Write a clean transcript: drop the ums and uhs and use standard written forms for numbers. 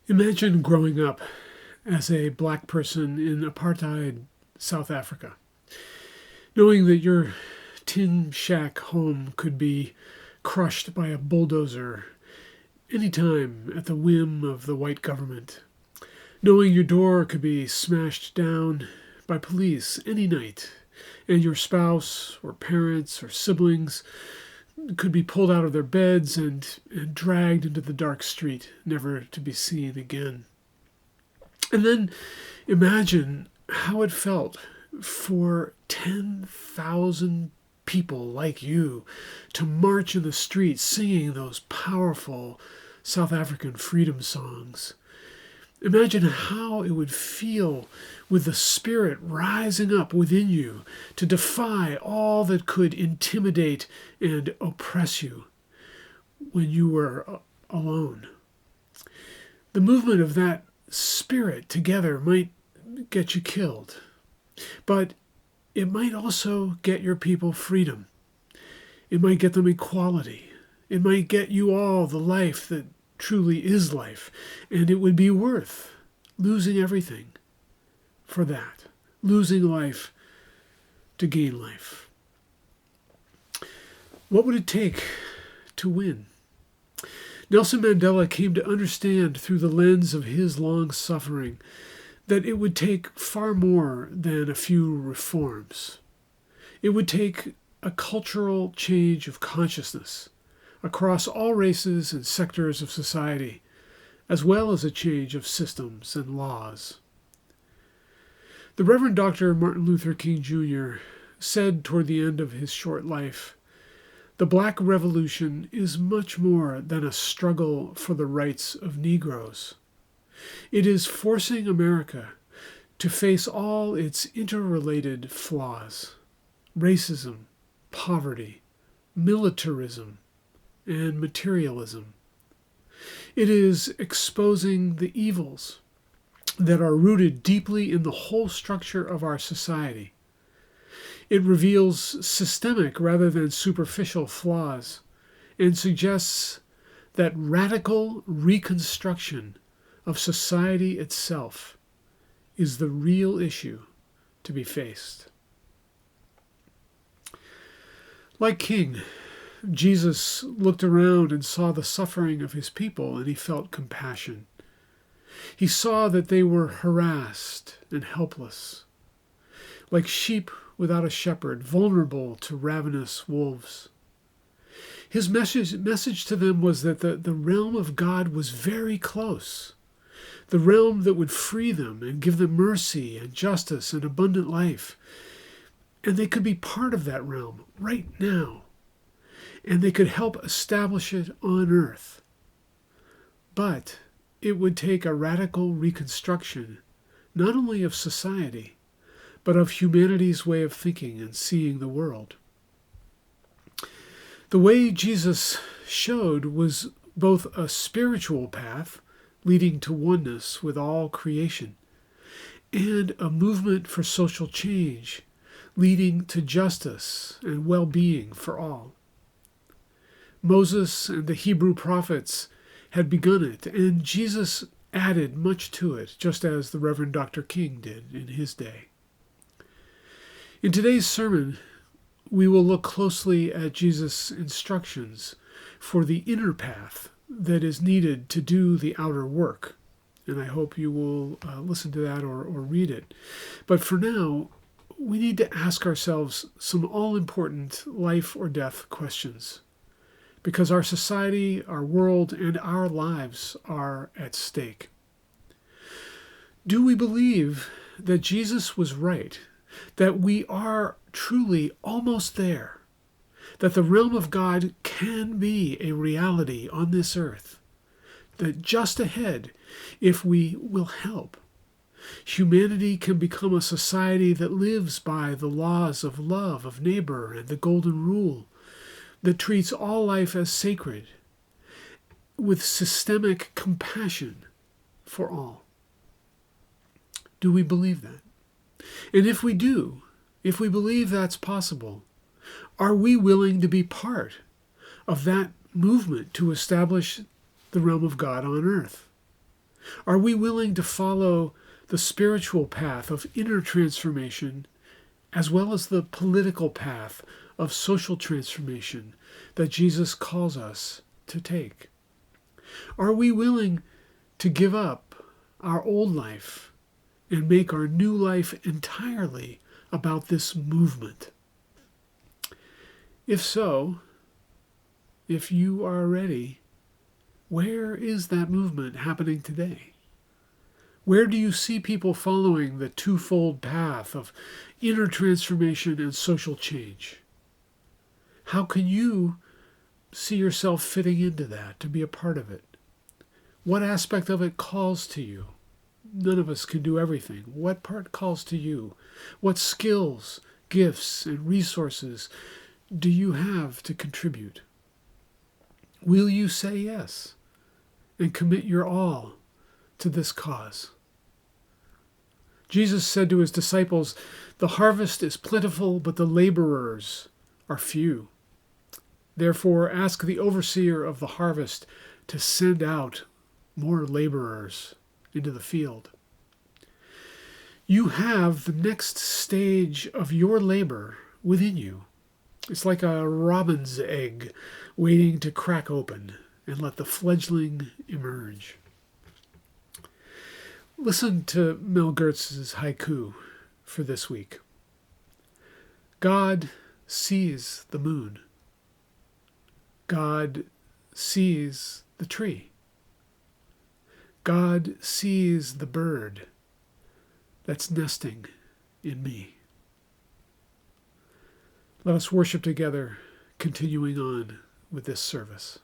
Imagine growing up as a black person in apartheid South Africa, knowing that your tin shack home could be crushed by a bulldozer anytime at the whim of the white government, knowing your door could be smashed down by police any night, and your spouse or parents or siblings could be pulled out of their beds and dragged into the dark street, never to be seen again. And then imagine how it felt for 10,000 people like you to march in the streets singing those powerful South African freedom songs. Imagine how it would feel with the spirit rising up within you to defy all that could intimidate and oppress you when you were alone. The movement of that spirit together might get you killed, but it might also get your people freedom. It might get them equality. It might get you all the life that truly is life, and it would be worth losing everything for that, losing life to gain life. What would it take to win? Nelson Mandela came to understand through the lens of his long suffering that it would take far more than a few reforms. It would take a cultural change of consciousness across all races and sectors of society, as well as a change of systems and laws. The Reverend Dr. Martin Luther King Jr. said toward the end of his short life, "The Black Revolution is much more than a struggle for the rights of Negroes. It is forcing America to face all its interrelated flaws: racism, poverty, militarism, and materialism. It is exposing the evils that are rooted deeply in the whole structure of our society. It reveals systemic rather than superficial flaws and suggests that radical reconstruction of society itself is the real issue to be faced." Like King, Jesus looked around and saw the suffering of his people, and he felt compassion. He saw that they were harassed and helpless, like sheep without a shepherd, vulnerable to ravenous wolves. His message to them was that the realm of God was very close, the realm that would free them and give them mercy and justice and abundant life. And they could be part of that realm right now, and they could help establish it on earth. But it would take a radical reconstruction, not only of society, but of humanity's way of thinking and seeing the world. The way Jesus showed was both a spiritual path leading to oneness with all creation, and a movement for social change leading to justice and well-being for all. Moses and the Hebrew prophets had begun it, and Jesus added much to it, just as the Reverend Dr. King did in his day. In today's sermon, we will look closely at Jesus' instructions for the inner path that is needed to do the outer work. And I hope you will listen to that or read it. But for now, we need to ask ourselves some all-important life or death questions, because our society, our world, and our lives are at stake. Do we believe that Jesus was right, that we are truly almost there, that the realm of God can be a reality on this earth, that just ahead, if we will help, humanity can become a society that lives by the laws of love of neighbor and the golden rule, that treats all life as sacred, with systemic compassion for all? Do we believe that? And if we do, if we believe that's possible, are we willing to be part of that movement to establish the realm of God on earth? Are we willing to follow the spiritual path of inner transformation as well as the political path of social transformation that Jesus calls us to take? Are we willing to give up our old life and make our new life entirely about this movement? If so, if you are ready, where is that movement happening today? Where do you see people following the twofold path of inner transformation and social change? How can you see yourself fitting into that, to be a part of it? What aspect of it calls to you? None of us can do everything. What part calls to you? What skills, gifts, and resources do you have to contribute? Will you say yes and commit your all to this cause? Jesus said to his disciples, "The harvest is plentiful, but the laborers are few. Therefore, ask the overseer of the harvest to send out more laborers into the field." You have the next stage of your labor within you. It's like a robin's egg waiting to crack open and let the fledgling emerge. Listen to Mel Gertz's haiku for this week. God sees the moon. God sees the tree. God sees the bird that's nesting in me. Let us worship together, continuing on with this service.